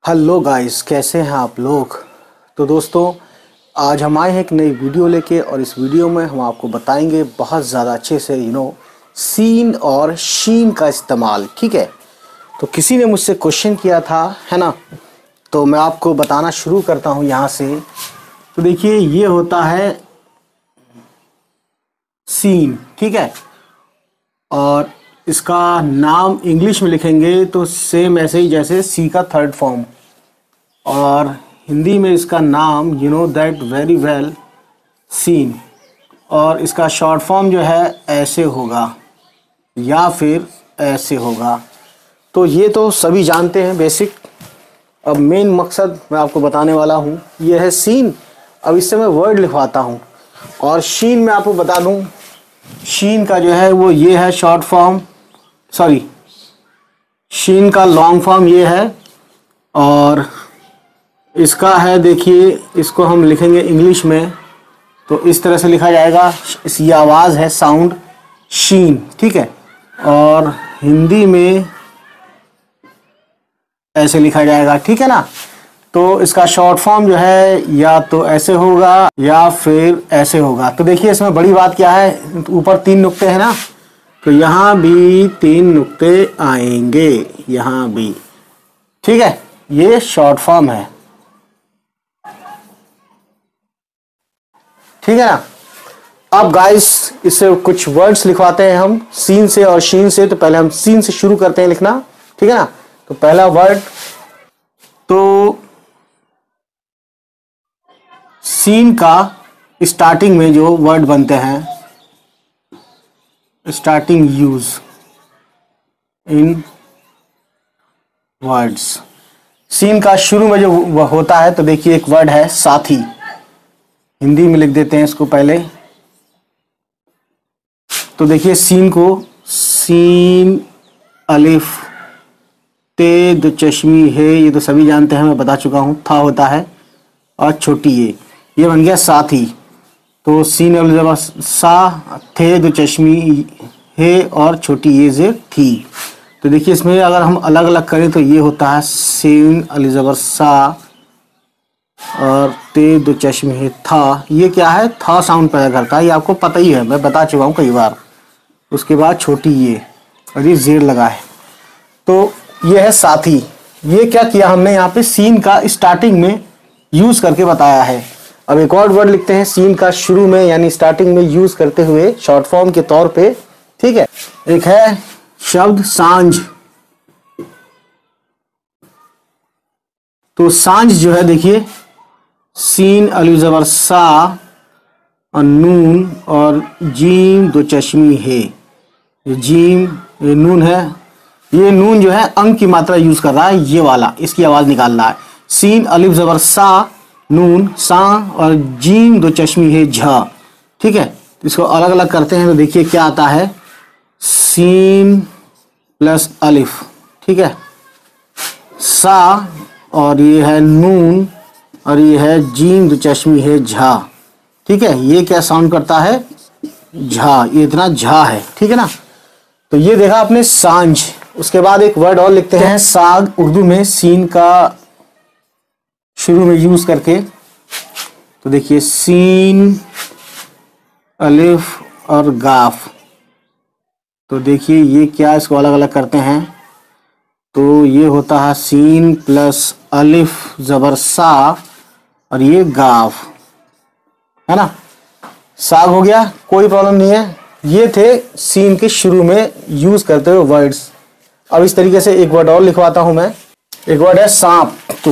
Hello guys, कैसे हैं आप लोग। तो दोस्तों, आज हम आए हैं एक नई वीडियो लेके और इस वीडियो में हम आपको बताएंगे बहुत ज़्यादा अच्छे से सीन और शीन का इस्तेमाल। ठीक है, तो किसी ने मुझसे क्वेश्चन किया था, है ना। तो मैं आपको बताना शुरू करता हूं यहाँ से। तो देखिए, ये होता है सीन, ठीक है। और इसका नाम इंग्लिश में लिखेंगे तो सेम ऐसे ही जैसे सी का थर्ड फॉर्म, और हिंदी में इसका नाम you know that very well सीन। और इसका शॉर्ट फॉर्म जो है ऐसे होगा या फिर ऐसे होगा। तो ये तो सभी जानते हैं बेसिक। अब मेन मकसद मैं आपको बताने वाला हूँ, ये है सीन। अब इससे मैं वर्ड लिखवाता हूँ। और शीन में आपको बता दूँ, शीन का जो है वो ये है शॉर्ट फॉर्म, सॉरी शीन का लॉन्ग फॉर्म ये है। और इसका है, देखिए इसको हम लिखेंगे इंग्लिश में तो इस तरह से लिखा जाएगा। ये आवाज़ है, साउंड शीन, ठीक है। और हिंदी में ऐसे लिखा जाएगा, ठीक है ना। तो इसका शॉर्ट फॉर्म जो है या तो ऐसे होगा या फिर ऐसे होगा। तो देखिए, इसमें बड़ी बात क्या है, ऊपर 3 नुक्ते हैं ना, तो यहाँ भी 3 नुक्ते आएंगे, यहाँ भी, ठीक है। ये शॉर्ट फॉर्म है, ठीक है ना। अब गाइस, इससे कुछ वर्ड्स लिखवाते हैं हम सीन से और शीन से। तो पहले हम सीन से शुरू करते हैं लिखना, ठीक है ना। तो पहला वर्ड, तो सीन का स्टार्टिंग में जो वर्ड बनते हैं, स्टार्टिंग यूज इन वर्ड्स, सीन का शुरू में जो होता है, तो देखिए एक वर्ड है साथी। हिंदी में लिख देते हैं इसको पहले। तो देखिए सीन को सीन अलिफ ते दो चश्मी है, ये तो सभी जानते हैं, मैं बता चुका हूँ। था होता है और छोटी ये बन गया साथी। तो सीन अलिफ सा, थे दो चश्मी है और छोटी ये जे थी। तो देखिए इसमें अगर हम अलग अलग करें तो ये होता है सीन अलिफ सा और ते दो चश्मे है था। ये क्या है, था साउंड पैदा करता है, ये आपको पता ही है, मैं बता चुका हूँ कई बार। उसके बाद छोटी ये और ये जेर लगा है, तो ये है साथी। ये क्या किया हमने यहाँ पे, सीन का स्टार्टिंग में यूज करके बताया है। अब एक और वर्ड लिखते हैं सीन का शुरू में यानी स्टार्टिंग में यूज करते हुए शॉर्ट फॉर्म के तौर पे, ठीक है। एक है शब्द सांझ। तो सांझ जो है, देखिए सीन अलिफ ज़बर सा और नून और जीम दो चश्मी है। ये जीम, ये नून है। ये नून जो है अंक की मात्रा यूज कर रहा है, ये वाला, इसकी आवाज निकाल रहा है। सीन अलिफ ज़बर सा, नून सा और जीम दो चश्मी है झ, ठीक है। इसको अलग अलग करते हैं तो देखिए क्या आता है, सीन प्लस अलिफ, ठीक है, सा और ये है नून और ये है जीम दो चश्मी है झा, ठीक है। ये क्या साउंड करता है, झा, ये इतना झा है, ठीक है ना। तो ये देखा आपने सांझ। उसके बाद एक वर्ड और लिखते हैं साग, उर्दू में सीन का शुरू में यूज करके। तो देखिए सीन अलिफ और गाफ। तो देखिए ये क्या, इसको अलग अलग करते हैं तो ये होता है सीन प्लस अलिफ ज़बर सा और ये गाफ, है ना। साग हो गया, कोई प्रॉब्लम नहीं है। ये थे सीन के शुरू में यूज करते हुए वर्ड्स। अब इस तरीके से एक वर्ड और लिखवाता हूं मैं। एक वर्ड है सांप। तो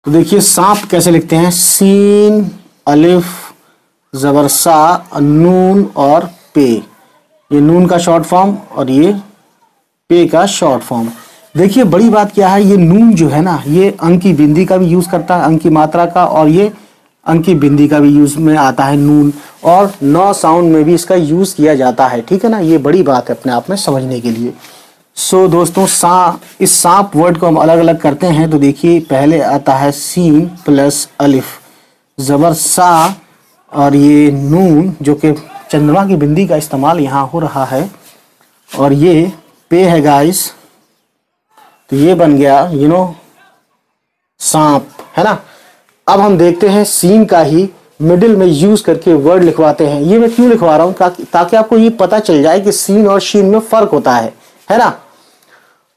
देखिए सांप कैसे लिखते हैं, सीन अलिफ ज़बर सा, नून और पे। ये नून का शॉर्ट फॉर्म और ये पे का शॉर्ट फॉर्म। देखिए बड़ी बात क्या है, ये नून जो है ना, ये अंक की बिंदी का भी यूज करता है, अंक की मात्रा का, और ये अंक की बिंदी का भी यूज में आता है नून, और नौ साउंड में भी इसका यूज किया जाता है, ठीक है ना। ये बड़ी बात है अपने आप में समझने के लिए। सो दोस्तों, इस सांप वर्ड को हम अलग अलग करते हैं। तो देखिए पहले आता है सीन प्लस अलिफ ज़बर सा और ये नून, जो कि चंद्रमा की बिंदी का इस्तेमाल यहाँ हो रहा है, और ये पे है गाइस, तो ये बन गया सांप, है ना। अब हम देखते हैं सीन का ही मिडिल में यूज करके वर्ड लिखवाते हैं। ये मैं क्यों लिखवा रहा हूं, ताकि आपको ये पता चल जाए कि सीन और शीन में फर्क होता है ना।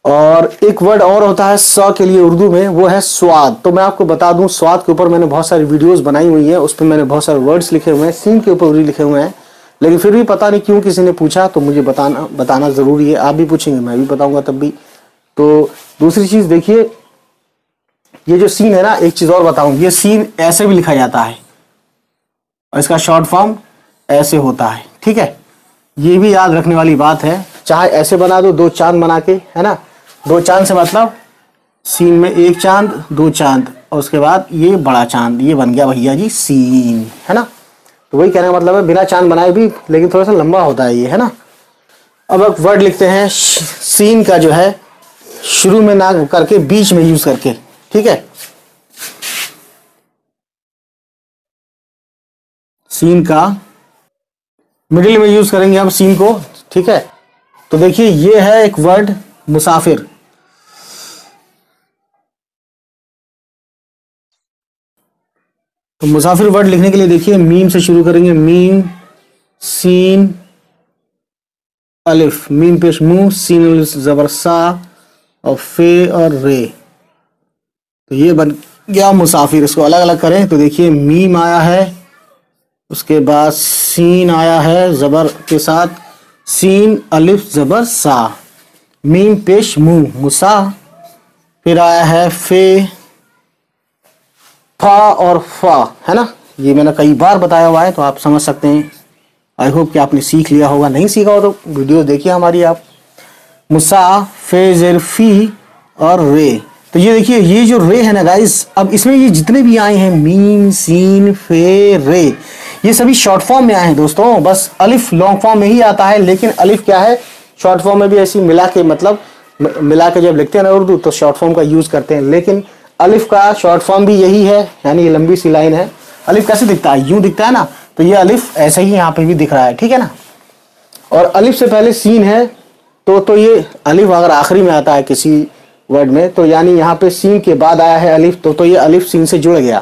और एक वर्ड और होता है स के लिए उर्दू में, वो है स्वाद। तो मैं आपको बता दूं, स्वाद के ऊपर मैंने बहुत सारी वीडियोस बनाई हुई है, उस पर मैंने बहुत सारे वर्ड्स लिखे हुए हैं, सीन के ऊपर भी लिखे हुए हैं, लेकिन फिर भी पता नहीं क्यों किसी ने पूछा, तो मुझे बताना जरूरी है। आप भी पूछेंगे, मैं भी बताऊंगा तब भी। तो दूसरी चीज देखिए, ये जो सीन है ना, एक चीज और बताऊं, ये सीन ऐसे भी लिखा जाता है और इसका शॉर्ट फॉर्म ऐसे होता है, ठीक है। ये भी याद रखने वाली बात है, चाहे ऐसे बना दो, दो चांद बना के, है ना। दो चांद से मतलब सीन में एक चांद, दो चांद, और उसके बाद ये बड़ा चांद, ये बन गया भैया जी सीन, है ना। तो वही कहने का मतलब है, बिना चांद बनाए भी, लेकिन थोड़ा सा लंबा होता है ये, है ना। अब एक वर्ड लिखते हैं सीन का, जो है शुरू में ना करके बीच में यूज करके, ठीक है। सीन का मिडिल में यूज करेंगे हम सीन को, ठीक है। तो देखिए, ये है एक वर्ड मुसाफिर। तो मुसाफिर वर्ड लिखने के लिए देखिए, मीम से शुरू करेंगे, मीम सीन अलिफ, मीम पेश मुंह, सीन अलिफ जबर सा, और फे और रे। तो ये बन गया मुसाफिर। इसको अलग अलग करें तो देखिए, मीम आया है, उसके बाद सीन आया है जबर के साथ, सीन अलिफ जबर सा, मीम पेश मुंह मुसा, फिर आया है फे, फा और फा, है ना। ये मैंने कई बार बताया हुआ है, तो आप समझ सकते हैं। आई होप कि आपने सीख लिया होगा, नहीं सीखा हो तो वीडियो देखिए हमारी आप। मुसा, फे जेर फी और रे। तो ये देखिए, ये जो रे है ना गाइस, अब इसमें ये जितने भी आए हैं, मीम सीन फे रे, ये सभी शॉर्ट फॉर्म में आए हैं दोस्तों। बस अलिफ लॉन्ग फॉर्म में ही आता है, लेकिन अलिफ क्या है, शॉर्ट फॉर्म में भी ऐसी मिला के, मतलब मिला के जब लिखते हैं ना उर्दू, तो शॉर्ट फॉर्म का यूज करते हैं। लेकिन अलिफ का शॉर्ट फॉर्म भी यही है, यानी ये लंबी सी लाइन है। अलिफ कैसे दिखता है, यूं दिखता है ना, तो ये अलिफ ऐसे ही यहाँ पे भी दिख रहा है, ठीक है ना। और अलिफ से पहले सीन है, तो ये अलिफ अगर आखिरी में आता है किसी वर्ड में, तो यानी यहाँ पे सीन के बाद आया है अलिफ, तो ये अलिफ सीन से जुड़ गया,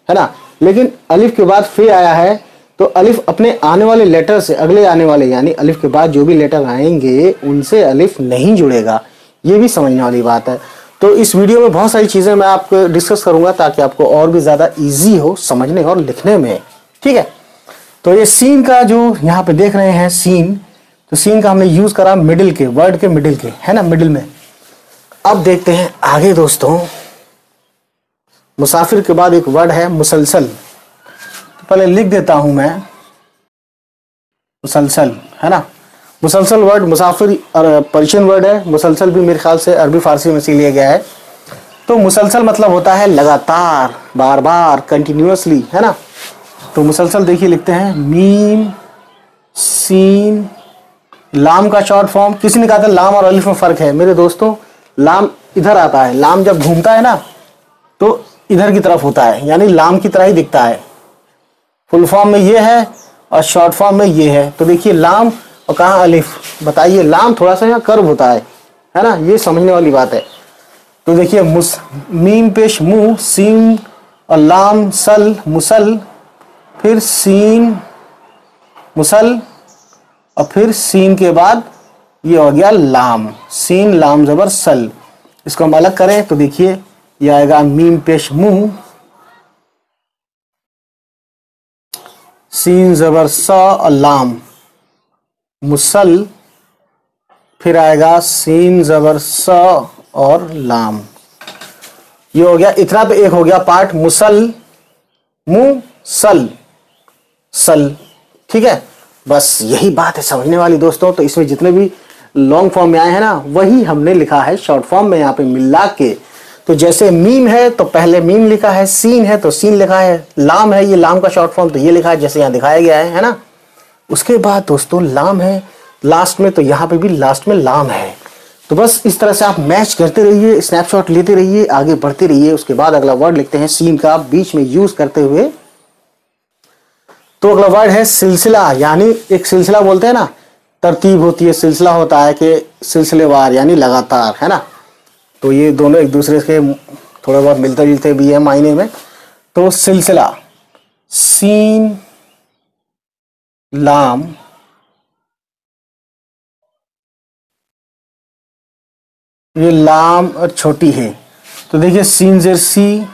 है ना। लेकिन अलिफ के बाद फे आया है, तो अलिफ अपने आने वाले लेटर से, अगले आने वाले, यानी अलिफ के बाद जो भी लेटर आएंगे उनसे अलिफ नहीं जुड़ेगा। ये भी समझने वाली बात है। तो इस वीडियो में बहुत सारी चीजें मैं आपको डिस्कस करूंगा, ताकि आपको और भी ज्यादा इजी हो समझने और लिखने में, ठीक है। तो ये सीन का जो यहाँ पे देख रहे हैं सीन, तो सीन का हमने यूज करा मिडिल के, वर्ड के मिडिल के, है ना, मिडिल में। अब देखते हैं आगे दोस्तों, मुसाफिर के बाद एक वर्ड है मुसलसल। तो पहले लिख देता हूं मैं, मुसलसल, है ना। मुसलसल वर्ड मुसाफिर और पर्शियन वर्ड है, मुसलसल भी मेरे ख्याल से अरबी फारसी में से लिया गया है। तो मुसलसल मतलब होता है लगातार, बार बार, कंटिन्यूअसली, है ना। तो मुसलसल देखिए लिखते हैं, मीम सीन लाम का शॉर्ट फॉर्म। किसी ने कहा था लाम और अलिफ में फर्क है, मेरे दोस्तों लाम इधर आता है, लाम जब घूमता है ना तो इधर की तरफ होता है, यानी लाम की तरह ही दिखता है। फुल फॉर्म में ये है और शॉर्ट फॉर्म में ये है। तो देखिए लाम और कहाँ अलिफ, बताइए, लाम थोड़ा सा यहाँ कर्व होता है ना, ये समझने वाली बात है। तो देखिए मीम पेश मुंह, सीन और लाम सल मुसल, फिर सीन मुसल, और फिर सीन के बाद ये हो गया लाम, सीन लाम जबर सल। इसको हम अलग करें तो देखिए ये आएगा मीम पेश मुंह, सीन जबर सा और लाम मुसल, फिर आएगा सीन जबर सा और लाम। ये हो गया, इतना पे एक हो गया पार्ट, मुसल मुंह सल सल, ठीक है। बस यही बात है समझने वाली दोस्तों। तो इसमें जितने भी लॉन्ग फॉर्म में आए हैं ना, वही हमने लिखा है शॉर्ट फॉर्म में यहाँ पे मिला के। तो जैसे मीम है तो पहले मीम लिखा है, सीन है तो सीन लिखा है, लाम है ये लाम का शॉर्ट फॉर्म, तो ये लिखा है जैसे यहाँ दिखाया गया है ना। उसके बाद दोस्तों लाम है लास्ट में, तो यहाँ पे भी लास्ट में लाम है। तो बस इस तरह से आप मैच करते रहिए, स्नैपशॉट लेते रहिए, आगे बढ़ते रहिए। उसके बाद अगला वर्ड लिखते हैं सीन का बीच में यूज करते हुए। तो अगला वर्ड है सिलसिला, यानी एक सिलसिला बोलते हैं ना, तरतीब होती है, सिलसिला होता है कि सिलसिलेवार यानी लगातार, है ना। तो ये दोनों एक दूसरे के थोड़े बहुत मिलते जुलते भी है मायने में। तो सिलसिला सीन लाम ये लाम और छोटी है, तो देखिए सीन जेर सी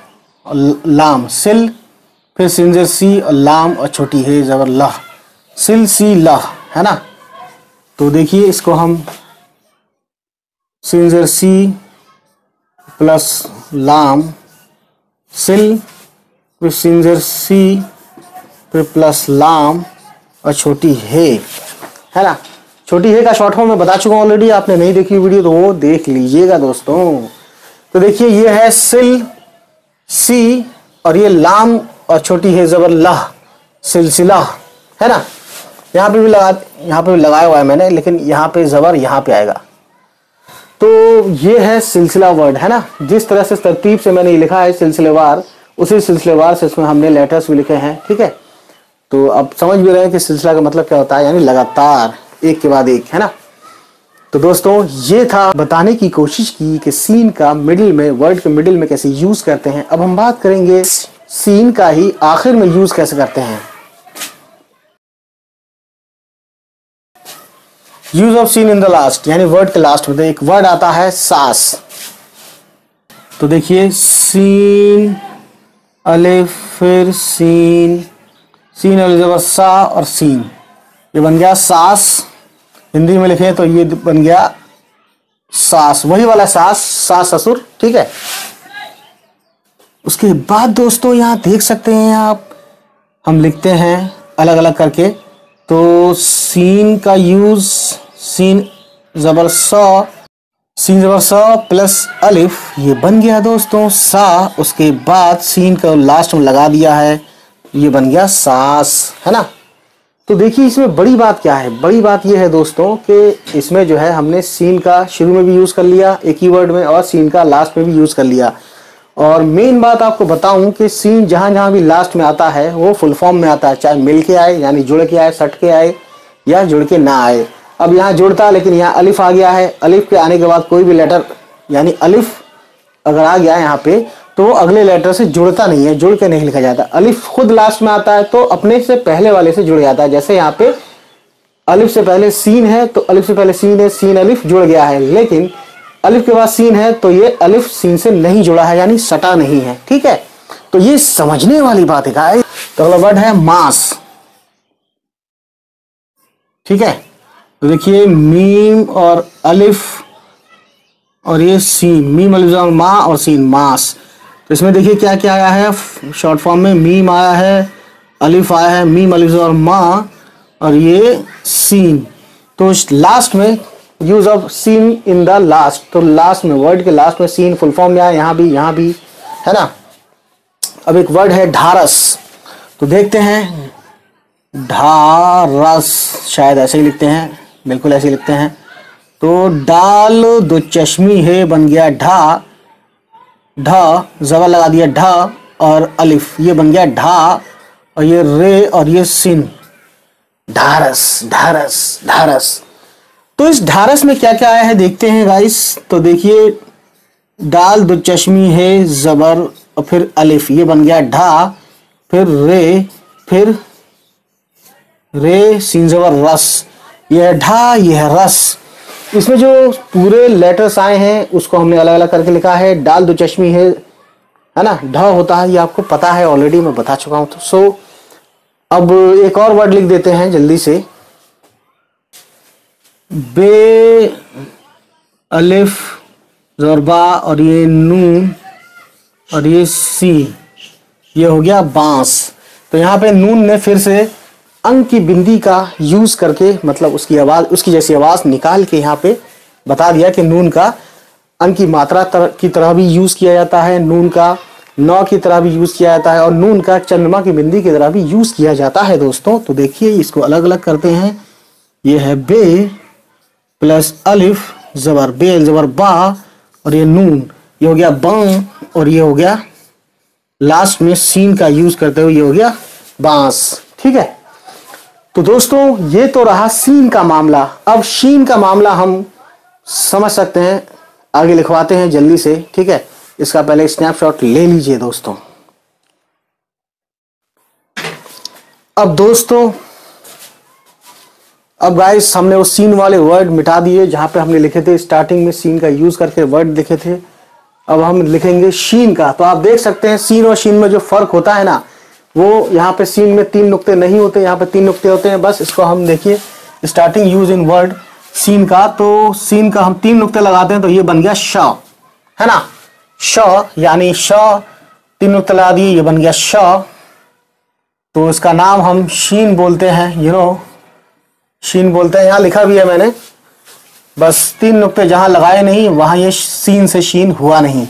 और लाम सिल, फिर सीन जेर सी और लाम और छोटी है जबर लह, सिल सी लह, है ना। तो देखिए इसको हम सीन जेर सी प्लस लाम सिल, फिर सीन जेर सी फिर प्लस लाम और छोटी है ना। छोटी है का शॉर्ट फॉर्म मैं बता चुका हूँ ऑलरेडी, आपने नहीं देखी वीडियो तो वो देख लीजिएगा दोस्तों। तो देखिए ये है सिल सी और ये लाम और छोटी है जबर लह, सिलसिला, है ना। यहाँ पे भी लगाया हुआ है मैंने, लेकिन यहाँ पे जबर यहाँ पे आएगा। तो ये है सिलसिला वर्ड, है ना। जिस तरह से तरतीब से मैंने ये लिखा है सिलसिलेवार, उसी सिलसिलेवार से इसमें हमने लेटर्स भी लिखे हैं, ठीक है। तो अब समझ भी रहे हैं कि सिलसिला का मतलब क्या होता है, यानी लगातार एक के बाद एक, है ना। तो दोस्तों ये था, बताने की कोशिश की कि सीन का मिडिल में, वर्ड के मिडिल में कैसे यूज करते हैं। अब हम बात करेंगे सीन का ही आखिर में यूज कैसे करते हैं। Use of seen in the last, यानी वर्ड के लास्ट में तो एक वर्ड आता है सास। तो देखिए सीन अलिफ फिर सीन, सीन अलिफ जबर सा और सीन, ये बन गया सास। हिंदी में लिखे तो ये बन गया सास, वही वाला सास, सास ससुर, ठीक है। उसके बाद दोस्तों यहाँ देख सकते हैं आप, हम लिखते हैं अलग अलग करके। तो सीन का यूज सीन जबर सा, सीन जबर सा प्लस अलिफ, ये बन गया दोस्तों सा। उसके बाद सीन का लास्ट में लगा दिया है, ये बन गया सास, है ना। तो देखिए इसमें बड़ी बात क्या है, बड़ी बात ये है दोस्तों कि इसमें जो है हमने सीन का शुरू में भी यूज कर लिया एक ही वर्ड में, और सीन का लास्ट में भी यूज कर लिया। और मेन बात आपको बताऊं कि सीन जहां जहां भी लास्ट में आता है वो फुल फॉर्म में आता है, चाहे मिल के आए यानी जुड़ के आए, सट के आए, या जुड़ के ना आए। अब यहाँ जुड़ता है, लेकिन यहाँ अलिफ आ गया है, अलिफ के आने के बाद कोई भी लेटर यानी अलिफ अगर आ गया यहाँ पे तो अगले लेटर से जुड़ता नहीं है, जुड़ के नहीं लिखा जाता। अलिफ खुद लास्ट में आता है तो अपने से पहले वाले से जुड़ जाता है। जैसे यहाँ पे अलिफ से पहले सीन है तो अलिफ से पहले सीन है, सीन अलिफ जुड़ गया है, लेकिन अलिफ के बाद सीन है तो ये अलिफ सीन से नहीं जुड़ा है, यानी सटा नहीं है, ठीक है। तो ये समझने वाली बात है गाइस। तो अगला वर्ड है मास, ठीक है। तो देखिए मीम और अलिफ और ये सीन, मीम अलिफ मा और सीन, मास। तो इसमें देखिए क्या क्या आया है शॉर्ट फॉर्म में, मीम आया है, अलिफ आया है, मीम अलिफ और मा और ये सीन। तो लास्ट में use of seen in the last, तो लास्ट में वर्ड के लास्ट में सीन फुल फॉर्म में आया, यहाँ भी, है ना। अब एक वर्ड है ढारस, तो देखते हैं ढारस, शायद ऐसे ही लिखते हैं, बिल्कुल ऐसे ही लिखते हैं। तो डाल दो चश्मी है बन गया ढा, ढ जबर लगा दिया ढ और अलिफ, ये बन गया ढा, और ये रे और ये सिन, ढारस ढारस ढारस। तो इस ढारस में क्या क्या आया है देखते हैं गाइस। तो देखिए डाल दो चश्मी है जबर और फिर अलिफ, ये बन गया ढा, फिर रे सीन जबर रस, ये है ढा, ये है रस। इसमें जो पूरे लेटर्स आए हैं उसको हमने अलग अलग करके लिखा है। डाल दो चश्मी है ना, ढ होता है, ये आपको पता है ऑलरेडी, मैं बता चुका हूं। तो सो अब एक और वर्ड लिख देते हैं जल्दी से, बे अलिफ ज़रबा और ये नून और ये सी, ये हो गया बांस। तो यहाँ पे नून ने फिर से अंक की बिंदी का यूज करके, मतलब उसकी आवाज, उसकी जैसी आवाज निकाल के यहाँ पे बता दिया कि नून का अंक की मात्रा की तरह भी यूज किया जाता है, नून का नौ की तरह भी यूज किया जाता है, और नून का चंद्रमा की बिंदी की तरह भी यूज किया जाता है दोस्तों। तो देखिए इसको अलग अलग करते हैं। ये है बे प्लस अलिफ जबर, बे जबर बा, और ये नून, ये हो गया बां, और ये हो गया लास्ट में सीन का यूज करते हुए ये हो गया बांस, ठीक है। तो दोस्तों ये तो रहा सीन का मामला। अब शीन का मामला हम समझ सकते हैं, आगे लिखवाते हैं जल्दी से, ठीक है। इसका पहले स्नैपशॉट ले लीजिए दोस्तों। अब दोस्तों, अब गाइस हमने वो सीन वाले वर्ड मिटा दिए जहां पे हमने लिखे थे स्टार्टिंग में सीन का यूज करके वर्ड लिखे थे। अब हम लिखेंगे शीन का। तो आप देख सकते हैं सीन और शीन में जो फर्क होता है ना, वो यहाँ पे सीन में 3 नुक्ते नहीं होते, यहाँ पे 3 नुक्ते होते हैं बस। इसको हम देखिए स्टार्टिंग यूज इन वर्ड सीन का, तो सीन का हम 3 नुक्ते लगाते हैं तो ये बन गया श, है ना। श यानी श, 3 नुक्ते लगा दिए, ये बन गया श। तो इसका नाम हम शीन बोलते हैं, शीन बोलते हैं। यहाँ लिखा भी है मैंने, बस 3 नुक्ते जहां लगाए नहीं वहां ये सीन से शीन हुआ नहीं,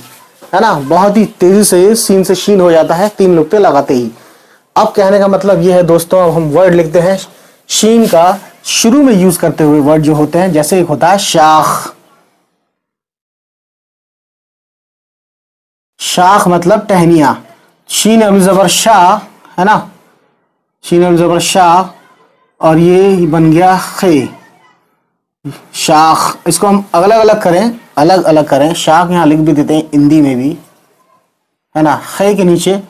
है ना। बहुत ही तेजी से ये सीन से शीन हो जाता है 3 नुक्ते लगाते ही। अब कहने का मतलब ये है दोस्तों, अब हम वर्ड लिखते हैं शीन का शुरू में यूज करते हुए वर्ड जो होते हैं, जैसे एक होता है शाख। शाख मतलब टहनिया। शीन अल जबर शाह, है ना, शीन अल जबर शाह, और ये बन गया खे, शाख। इसको हम अलग अलग करें। शाख यहाँ लिख भी देते हैं हिंदी में भी, है ना। खे के नीचे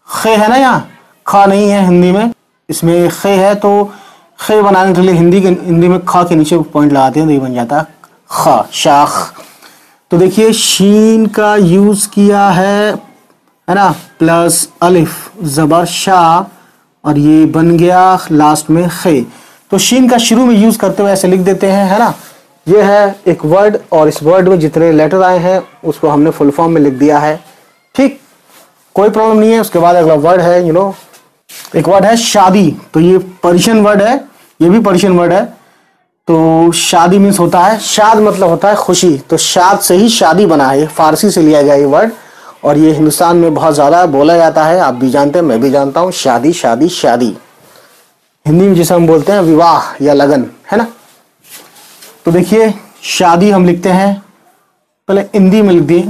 खे है ना, यहाँ खा नहीं है हिंदी में, इसमें खे है। तो खे बनाने के लिए हिंदी में खा के नीचे पॉइंट लगाते हैं तो ये बन जाता है खा, शाख। तो देखिए शीन का यूज किया है ना, प्लस अलिफ जबर शाह, और ये बन गया लास्ट में खे। तो शीन का शुरू में यूज करते हुए ऐसे लिख देते हैं, है ना। ये है एक वर्ड, और इस वर्ड में जितने लेटर आए हैं उसको हमने फुल फॉर्म में लिख दिया है, ठीक, कोई प्रॉब्लम नहीं है। उसके बाद अगला वर्ड है एक वर्ड है शादी। तो ये पर्शियन वर्ड है, ये भी पर्शियन वर्ड है। तो शादी मीन्स होता है, शाद मतलब होता है खुशी, तो शाद से ही शादी बना है, फारसी से लिया गया ये वर्ड, और ये हिंदुस्तान में बहुत ज्यादा बोला जाता है। आप भी जानते हैं, मैं भी जानता हूँ, शादी शादी शादी। हिंदी में जिसे हम बोलते हैं विवाह या लगन, है ना। तो देखिए शादी हम लिखते हैं, पहले हिंदी में लिख दिए।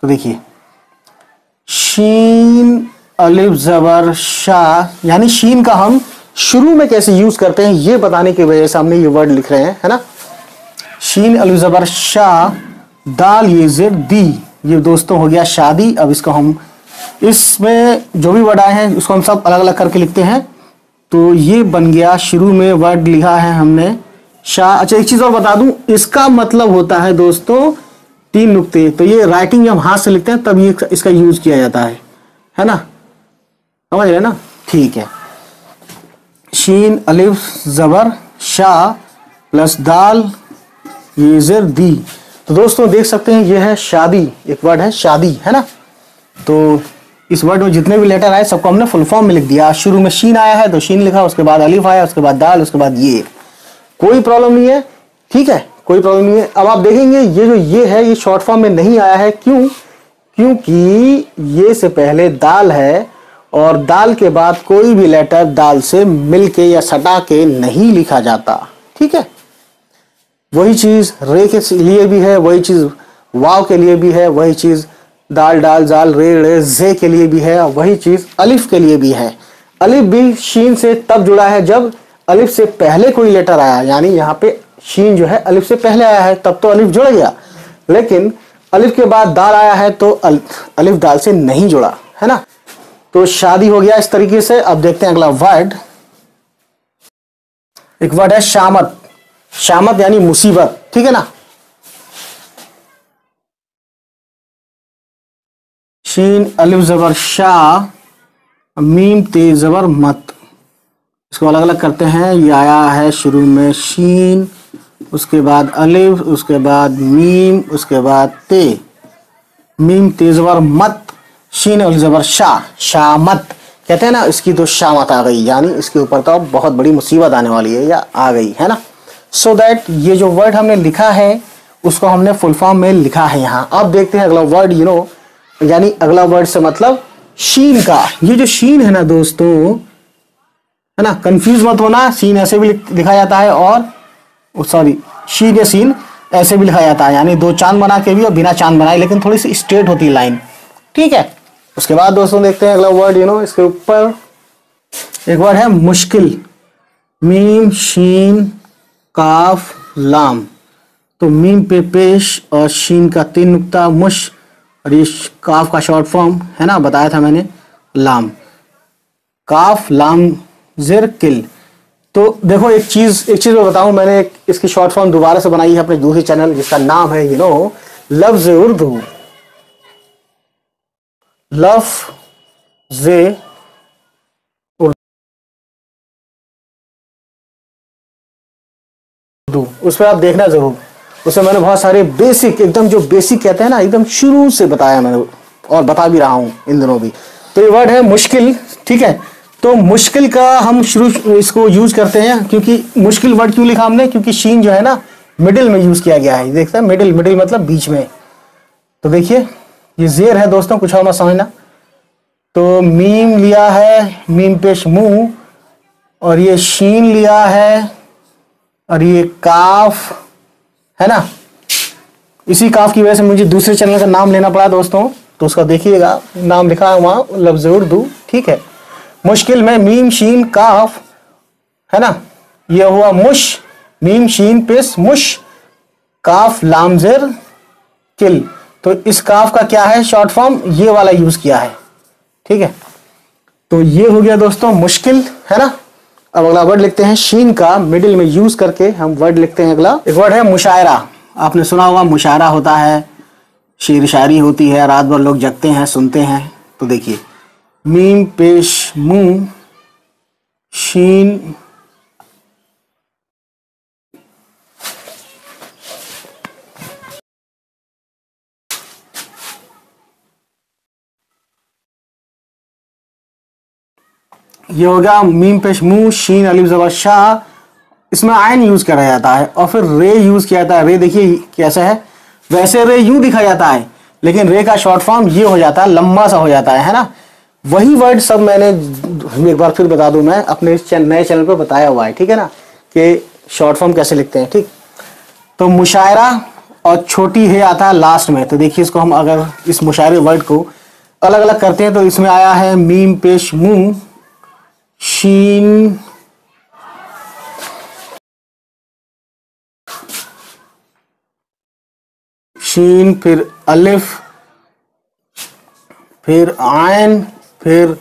तो देखिए शीन अलिफ जबर शाह, यानी शीन का हम शुरू में कैसे यूज करते हैं ये बताने की वजह से हमने ये वर्ड लिख रहे हैं, है ना। शीन अलिफ जबर शाह, दाल ये जेर दी, ये दोस्तों हो गया शादी। अब इसको हम, इसमें जो भी वर्ड आए हैं उसको हम सब अलग अलग करके लिखते हैं। तो ये बन गया, शुरू में वर्ड लिखा है हमने शाह। अच्छा एक चीज और बता दूं, इसका मतलब होता है दोस्तों 3 नुक्ते। तो ये राइटिंग जब हाथ से लिखते हैं तब ये इसका यूज किया जाता है ना, समझ रहे ना, ठीक है। शीन अलिफ जबर शाह प्लस दाल ये जेर दी। तो दोस्तों देख सकते हैं ये है शादी, एक वर्ड है शादी, है ना। तो इस वर्ड में जितने भी लेटर आए सबको हमने फुल फॉर्म में लिख दिया। शुरू में शीन आया है तो शीन लिखा, उसके बाद अलिफ आया, उसके बाद दाल, उसके बाद ये, कोई प्रॉब्लम नहीं है, ठीक है, कोई प्रॉब्लम नहीं है। अब आप देखेंगे ये है ये शॉर्ट फॉर्म में नहीं आया है, क्यों? क्योंकि ये से पहले दाल है, और दाल के बाद कोई भी लेटर दाल से मिलके या सटा के नहीं लिखा जाता, ठीक है। वही चीज रे के लिए भी है, वही चीज वाव के लिए भी है, वही चीज दाल डाल जाल रे रे जे के लिए भी है, वही चीज अलिफ के लिए भी है। अलिफ भी शीन से तब जुड़ा है जब अलिफ से पहले कोई लेटर आया, यानी यहाँ पे शीन जो है अलिफ से पहले आया है तब तो अलिफ जुड़ गया, लेकिन अलिफ के बाद दाल आया है तो अलिफ दाल से नहीं जुड़ा, है ना। तो शादी हो गया इस तरीके से। अब देखते हैं अगला वर्ड, एक वर्ड है शामत। शामत यानी मुसीबत, ठीक है ना। शीन अलिफ जबर शाह, मीम ते जबर मत। इसको अलग अलग करते हैं। ये आया है शुरू में शीन, उसके बाद अलिफ, उसके बाद मीम, उसके बाद ते, मीम ते जबर मत, शीन अलिफ जबर शाह, शामत कहते हैं ना। इसकी तो शामत आ गई, यानी इसके ऊपर तो बहुत बड़ी मुसीबत आने वाली है या आ गई, है ना। सो दैट ये जो वर्ड हमने लिखा है उसको हमने फुल फॉर्म में लिखा है यहाँ। अब देखते हैं अगला वर्ड, यानी अगला वर्ड से मतलब शीन का। ये जो शीन है ना दोस्तों, है ना, कंफ्यूज मत होना, शीन ऐसे भी लिखा जाता है और सॉरी शीन या सीन ऐसे भी लिखा जाता है, यानी 2 चांद बना के भी और बिना चांद बनाए, लेकिन थोड़ी सी स्ट्रेट होती है लाइन, ठीक है। उसके बाद दोस्तों देखते हैं अगला वर्ड, इसके ऊपर एक वर्ड है मुश्किल, मीम शीन काफ लाम। तो मीम पे पेश और शीन का 3 नुक्ता, मुश, और ये काफ का शॉर्ट फॉर्म है ना, बताया था मैंने, लाम। काफ लाम जिर किल। तो देखो एक चीज मैं बताऊं, मैंने इसकी शॉर्ट फॉर्म दोबारा से बनाई है अपने दूसरे चैनल जिसका नाम है लफ्ज उर्दू। लफ्ज उर्दू, उस पर आप देखना जरूर। उसमें मैंने बहुत सारे बेसिक, एकदम जो बेसिक कहते हैं ना, एकदम शुरू से बताया मैंने, और बता भी रहा हूं इन दिनों भी। तो ये वर्ड है मुश्किल, ठीक है। तो मुश्किल का हम शुरू इसको यूज करते हैं, क्योंकि मुश्किल वर्ड क्यों लिखा हमने, क्योंकि शीन जो है ना मिडिल में यूज किया गया है। देखते हैं मिडिल, मिडिल मतलब बीच में। तो देखिए ये जेर है दोस्तों, कुछ और मत समझना। तो मीम लिया है, मीम पेश मुंह, और ये शीन लिया है, और ये काफ है ना। इसी काफ की वजह से मुझे दूसरे चैनल का नाम लेना पड़ा दोस्तों, तो उसका देखिएगा, नाम लिखा है वहां लफ्ज उर्दू, ठीक है। मुश्किल में मीम शीन काफ है ना, ये हुआ मुश, मीम शीन पेश मुश, काफ लामजेर किल। तो इस काफ का क्या है शॉर्ट फॉर्म, ये वाला यूज किया है, ठीक है। तो ये हो गया दोस्तों मुश्किल, है ना। अब अगला वर्ड लिखते हैं शीन का मिडिल में यूज करके, हम वर्ड लिखते हैं अगला। एक वर्ड है मुशायरा। आपने सुना होगा मुशायरा होता है, शेर शायरी होती है, रात भर लोग जगते हैं, सुनते हैं। तो देखिए मीम पेश मुंह, शीन ये हो गया मीम पेश मुंह, शीन अलिफ ज़बर शाह, इसमें आयन यूज करा जाता है, और फिर रे यूज किया जाता है। रे देखिए कैसा है, वैसे रे यूं दिखा जाता है, लेकिन रे का शॉर्ट फॉर्म ये हो जाता है, लंबा सा हो जाता है ना। वही वर्ड सब मैंने एक बार फिर बता दूं, मैं अपने नए चैनल पर बताया हुआ है, ठीक है ना, कि शॉर्ट फॉर्म कैसे लिखते हैं, ठीक। तो मुशायरा और छोटी है आता है लास्ट में। तो देखिए इसको हम अगर इस मुशायरे वर्ड को अलग अलग करते हैं, तो इसमें आया है मीम पेश मुंह, शीन शीन, फिर अलिफ, फिर आयन, फिर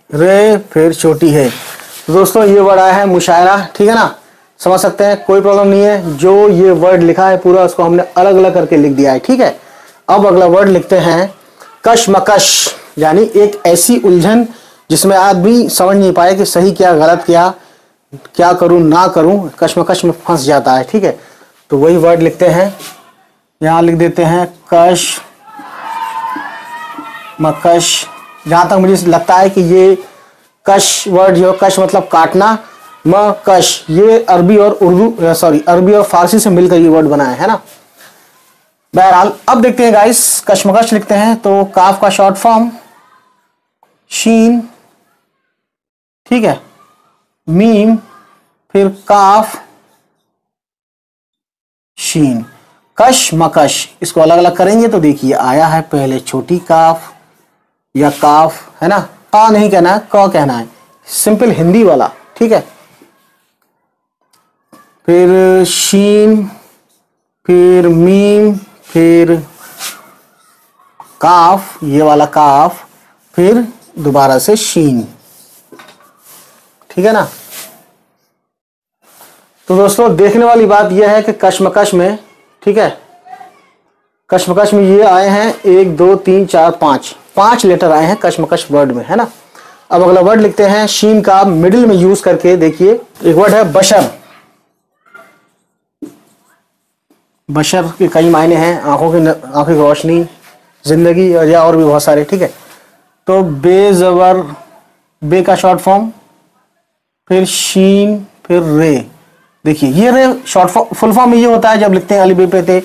रे, फिर छोटी है। तो दोस्तों ये वर्ड आया है मुशायरा, ठीक है ना, समझ सकते हैं, कोई प्रॉब्लम नहीं है। जो ये वर्ड लिखा है पूरा उसको हमने अलग अलग करके लिख दिया है, ठीक है। अब अगला वर्ड लिखते हैं कशमकश, यानी एक ऐसी उलझन जिसमें आदमी समझ नहीं पाए कि सही क्या गलत क्या करूं ना करूं, कशमकश में फंस जाता है, ठीक है। तो वही वर्ड लिखते हैं, यहां लिख देते हैं कश मकश। जहां तक मुझे लगता है कि ये कश वर्ड जो, कश मतलब काटना, मकश ये अरबी और अरबी और फारसी से मिलकर ये वर्ड बना है ना। बहरहाल अब देखते हैं गाइस, कशमकश लिखते हैं तो काफ का शॉर्ट फॉर्म शीन, ठीक है, मीम, फिर काफ, शीन, कश मकश। इसको अलग अलग करेंगे तो देखिए आया है पहले छोटी काफ या काफ, है ना, का नहीं कहना है, क कहना है, सिंपल हिंदी वाला, ठीक है। फिर शीन, फिर मीम, फिर काफ, ये वाला काफ, फिर दोबारा से शीन, ठीक है ना। तो दोस्तों देखने वाली बात यह है कि कशमकश में, ठीक है, कशमकश में ये आए हैं 1 2 3 4 5 लेटर आए हैं कशमकश वर्ड में, है ना। अब अगला वर्ड लिखते हैं शीन का मिडिल में यूज करके। देखिए एक वर्ड है बशर। बशर के कई मायने हैं, आंखों की रोशनी, जिंदगी, और भी बहुत सारे, ठीक है। तो बे जबर, बे का शॉर्ट फॉर्म, फिर शीन, फिर रे। देखिए ये रे शॉर्ट फॉर्म, फुल फॉर्म ये होता है जब लिखते हैं अली बे पे थे,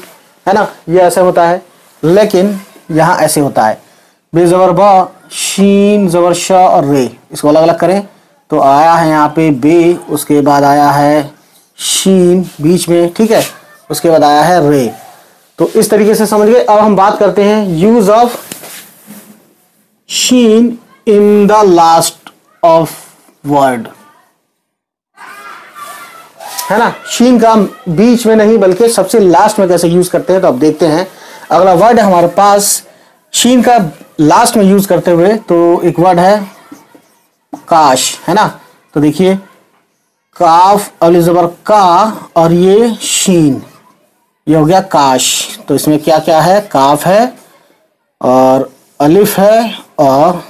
है ना, ये ऐसे होता है, लेकिन यहाँ ऐसे होता है बे जबर बा, शीन जबर शाह और रे। इसको अलग अलग करें तो आया है यहाँ पे बे, उसके बाद आया है शीन बीच में, ठीक है, उसके बाद आया है रे। तो इस तरीके से समझ गए। अब हम बात करते हैं यूज ऑफ शीन in the last of word, है ना। शीन का बीच में नहीं बल्कि सबसे लास्ट में कैसे यूज करते हैं तो अब देखते हैं। अगला वर्ड है हमारे पास शीन का लास्ट में यूज करते हुए, तो एक वर्ड है काश, है ना। तो देखिए काफ, अलिफ ज़बर का और ये शीन, ये हो गया काश। तो इसमें क्या क्या है, काफ है और अलिफ है और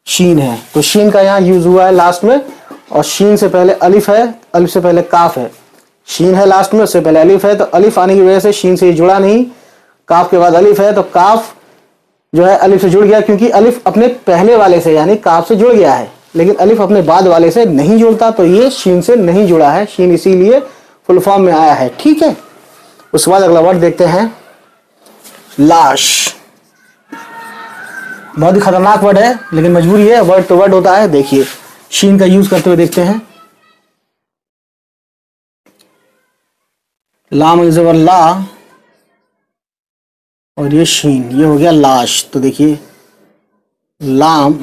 शीन है। तो शीन का यहाँ यूज हुआ है लास्ट में, और शीन से पहले अलिफ है, अलिफ से पहले काफ है। शीन है लास्ट में, उससे पहले अलिफ है, तो अलिफ आने की वजह से शीन से जुड़ा नहीं। काफ के बाद अलिफ है तो काफ जो है अलिफ से जुड़ गया, क्योंकि अलिफ अपने पहले वाले से यानी काफ से जुड़ गया है, लेकिन अलिफ अपने बाद वाले से नहीं जुड़ता, तो ये शीन से नहीं जुड़ा है। शीन इसीलिए फुल फॉर्म में आया है, ठीक है। उसके बाद अगला वर्ड देखते हैं लाश। बहुत ही खतरनाक वर्ड है, लेकिन मजबूरी है, वर्ड तो वर्ड होता है। देखिए शीन का यूज करते हुए देखते हैं। लाम ज़बर ला और ये शीन, ये हो गया लाश। तो देखिए लाम,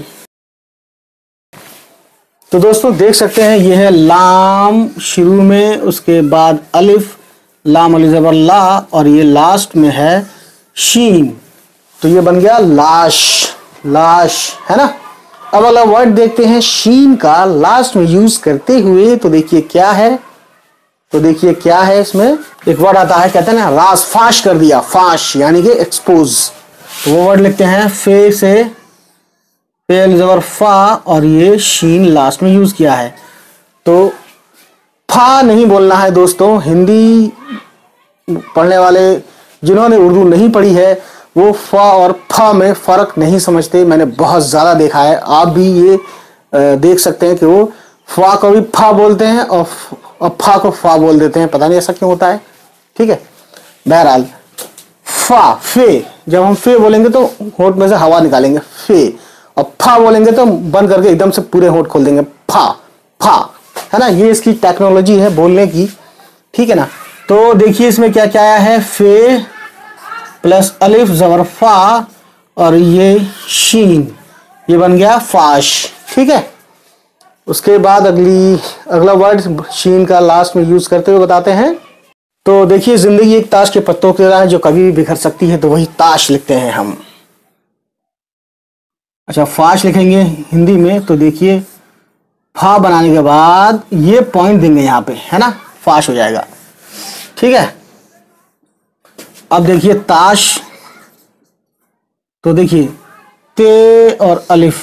तो दोस्तों देख सकते हैं ये है लाम शुरू में, उसके बाद अलिफ, लाम अलिफ ज़बर ला, और ये लास्ट में है शीन, तो ये बन गया लाश, लाश, है ना। अब अगला वर्ड देखते हैं शीन का लास्ट में यूज करते हुए, तो देखिए क्या है, तो देखिए क्या है, इसमें एक वर्ड आता है, कहते हैं ना राज फाश कर दिया, फाश यानी कि एक्सपोज। तो वो वर्ड लिखते हैं फे से, फेल ज़बर फा, और ये शीन लास्ट में यूज किया है। तो फा नहीं बोलना है दोस्तों। हिंदी पढ़ने वाले जिन्होंने उर्दू नहीं पढ़ी है वो फा और फा में फर्क नहीं समझते। मैंने बहुत ज्यादा देखा है, आप भी ये देख सकते हैं कि वो फा को भी फा बोलते हैं और फा को फा बोल देते हैं, पता नहीं ऐसा क्यों होता है, ठीक है। बहरहाल फा, फे, जब हम फे बोलेंगे तो होंठ में से हवा निकालेंगे, फे, और फा बोलेंगे तो बंद करके एकदम से पूरे होंठ खोल देंगे, फा, फा, है ना। ये इसकी टेक्नोलॉजी है बोलने की, ठीक है ना। तो देखिए इसमें क्या क्या आया है, फे प्लस अलिफ ज़बर फा और ये शीन, ये बन गया फाश, ठीक है। उसके बाद अगला वर्ड शीन का लास्ट में यूज करते हुए बताते हैं। तो देखिए जिंदगी एक ताश के पत्तों की तरह है जो कभी भी बिखर सकती है, तो वही ताश लिखते हैं हम। अच्छा फाश लिखेंगे हिंदी में, तो देखिए फा बनाने के बाद ये पॉइंट देंगे यहाँ पे, है ना, फाश हो जाएगा, ठीक है। अब देखिए ताश, तो देखिए ते और अलिफ,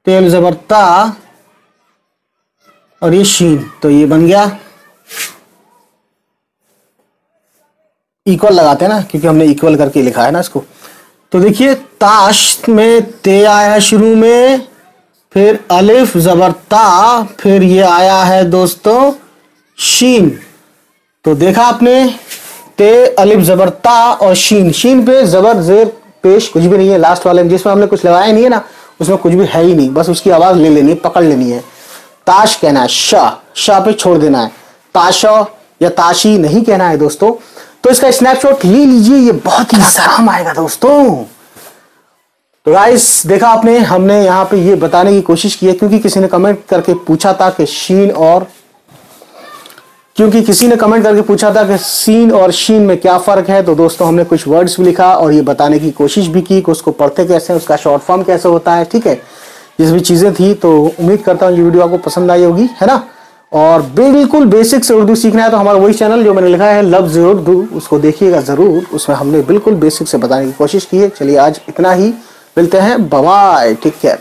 तेल ज़बर ता और ये शीन, तो ये बन गया, इक्वल लगाते हैं ना क्योंकि हमने इक्वल करके लिखा है ना इसको। तो देखिए ताश में ते आया है शुरू में, फिर अलिफ ज़बर ता, फिर ये आया है दोस्तों शीन। तो देखा आपने, ते अलिफ ज़बर ता और शीन, शीन पे ज़बर ज़ेर पेश कुछ भी नहीं है लास्ट वाले में, जिसमें हमने कुछ लगाया नहीं है ना, उसमें कुछ भी है ही नहीं, बस उसकी आवाज ले लेनी है, पकड़ लेनी है। ताश कहना है, शाह पे छोड़ देना है, ताशा या ताशी नहीं कहना है दोस्तों। तो इसका स्नैपशॉट ले लीजिए, ये बहुत ही आराम आएगा दोस्तों। तो गाइस देखा आपने, हमने यहाँ पे ये बताने की कोशिश की है क्योंकि किसी ने कमेंट करके पूछा था कि शीन और शीन में क्या फर्क है। तो दोस्तों हमने कुछ वर्ड्स भी लिखा और ये बताने की कोशिश भी की कि उसको पढ़ते कैसे हैं, उसका शॉर्ट फॉर्म कैसे होता है, ठीक है। ये भी चीजें थी, तो उम्मीद करता हूँ ये वीडियो आपको पसंद आई होगी, है ना। और बिल्कुल बेसिक से उर्दू सीखना है तो हमारा वही चैनल जो मैंने लिखा है लफ्ज़ उर्दू, उसको देखिएगा जरूर, उसमें हमने बिल्कुल बेसिक से बताने की कोशिश की है। चलिए आज इतना ही, मिलते हैं, बाय बाय, टेक केयर।